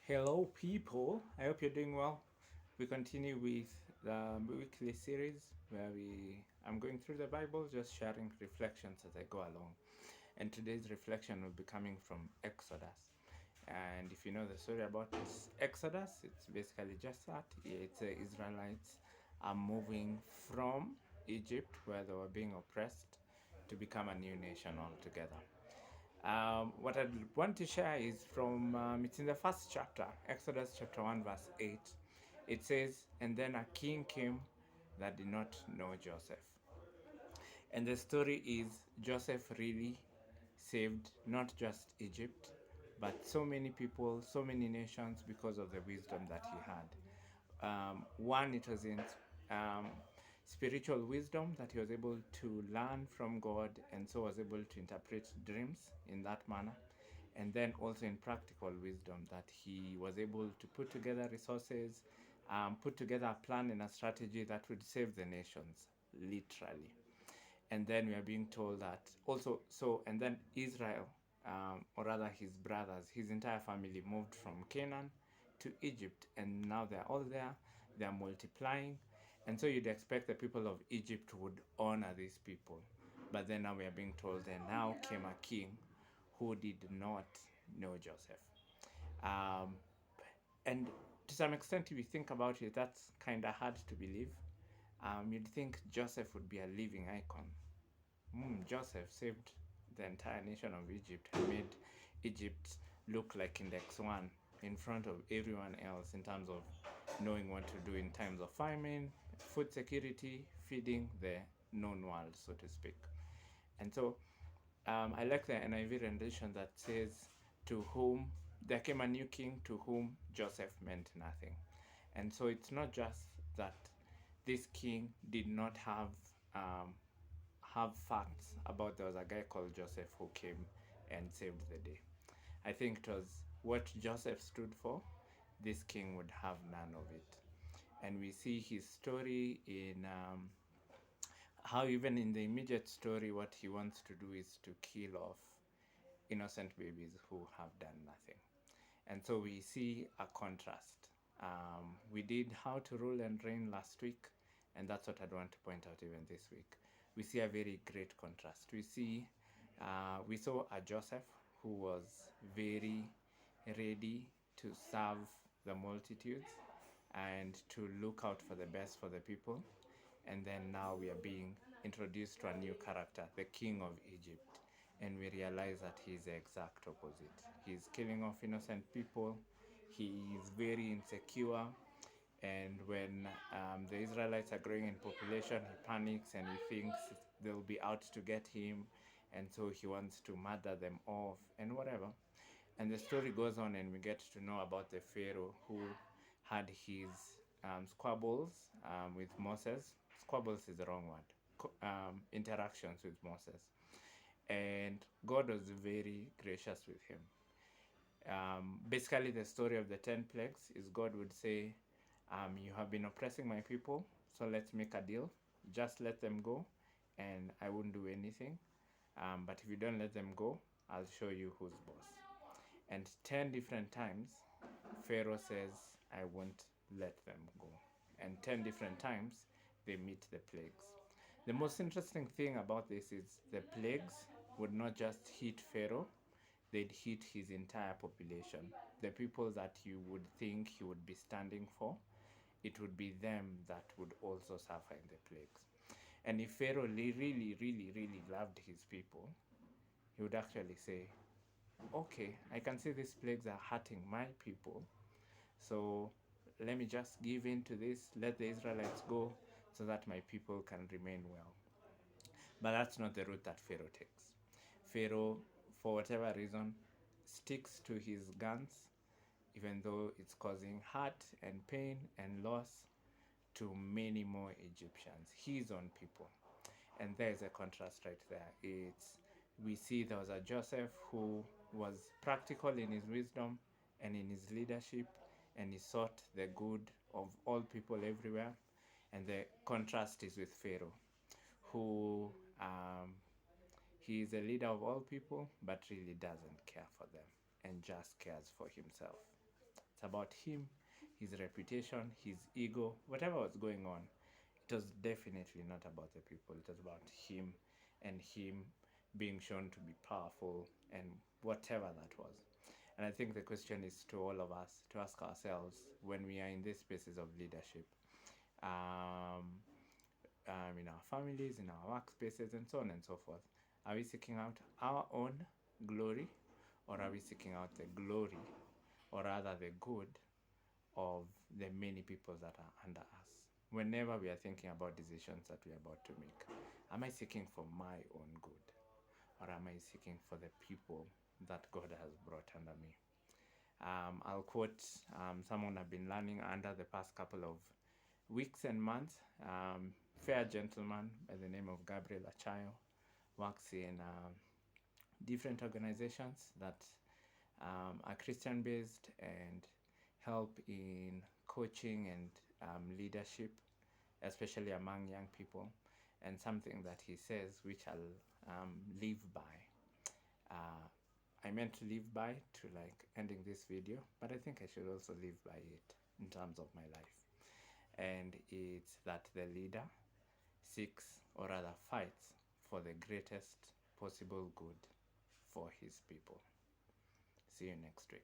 Hello, people. I hope you're doing well. We continue with the weekly series where I'm going through the Bible, just sharing reflections as I go along. And today's reflection will be coming from Exodus. And if you know the story about this Exodus, it's basically just that. It's the Israelites are moving from Egypt, where they were being oppressed, to become a new nation altogether. What I'd want to share is it's in the first chapter, Exodus chapter 1, verse 8. It says, "And then a king came that did not know Joseph." And the story is Joseph really saved not just Egypt, but so many people, so many nations because of the wisdom that he had. One, it was in um, spiritual wisdom that he was able to learn from God and so was able to interpret dreams in that manner. And then also in practical wisdom that he was able to put together resources, put together a plan and a strategy that would save the nations, literally. And then we are being told that also, and then Israel, or rather his brothers, his entire family moved from Canaan to Egypt, and now they're all there, they're multiplying. And so you'd expect the people of Egypt would honor these people. But then now we are being told there now came a king who did not know Joseph. Um, and to some extent, if you think about it, that's kind of hard to believe. You'd think Joseph would be a living icon. Joseph saved the entire nation of Egypt and made Egypt look like Index 1 in front of everyone else in terms of knowing what to do in times of famine, food security, feeding the known world, so to speak. And so I like the NIV rendition that says, "To whom there came a new king to whom Joseph meant nothing." And so it's not just that this king did not um, have facts about there was a guy called Joseph who came and saved the day. I think it was what Joseph stood for, this king would have none of it. And we see his story in how, even in the immediate story, what he wants to do is to kill off innocent babies who have done nothing. And so we see a contrast. We did How to Rule and Reign last week, and that's what I'd want to point out even this week. We see a very great contrast. We saw a Joseph who was very ready to serve the multitudes and to look out for the best for the people. And then now we are being introduced to a new character, the king of Egypt. And we realize that he's the exact opposite. He's killing off innocent people. He is very insecure. And when the Israelites are growing in population, he panics and he thinks they'll be out to get him. And so he wants to murder them off and whatever. And the story goes on, and we get to know about the Pharaoh who had his squabbles with Moses. Squabbles is the wrong word. Interactions with Moses. And God was very gracious with him. Basically, the story of the 10 plagues is God would say, "You have been oppressing my people, so let's make a deal. Just let them go, and I won't do anything. But if you don't let them go, I'll show you who's boss." And 10 different times, Pharaoh says, "I won't let them go." And 10 different times, they meet the plagues. The most interesting thing about this is the plagues would not just hit Pharaoh, they'd hit his entire population. The people that you would think he would be standing for, it would be them that would also suffer in the plagues. And if Pharaoh really, really, really loved his people, he would actually say, "Okay, I can see these plagues are hurting my people, so let me just give in to this, let the Israelites go, so that my people can remain well." But that's not the route that Pharaoh takes. Pharaoh, for whatever reason, sticks to his guns, even though it's causing hurt and pain and loss to many more Egyptians, his own people. And there's a contrast right there. We see there was a Joseph who was practical in his wisdom and in his leadership, and he sought the good of all people everywhere. And the contrast is with Pharaoh, who he is a leader of all people, but really doesn't care for them and just cares for himself. It's It's about him, his reputation, his ego, whatever was going on. It was definitely not about the people. It was about him and him being shown to be powerful and whatever that was. And I think the question is to all of us to ask ourselves when we are in these spaces of leadership, um, in our families, in our workspaces, and so on and so forth. Are we seeking out our own glory, or are we seeking out the glory, or rather the good, of the many people that are under us? Whenever we are thinking about decisions that we are about to make, am I seeking for my own good, or am I seeking for the people that God has brought under me? I'll quote someone I've been learning under the past couple of weeks and months. Fair gentleman by the name of Gabriel Achayo, works in different organizations that are Christian based and help in coaching and leadership, especially among young people. And something that he says, which I'll live by. I meant to live by to like ending this video, but I think I should also live by it in terms of my life. And it's that the leader seeks, or rather fights, for the greatest possible good for his people. See you next week.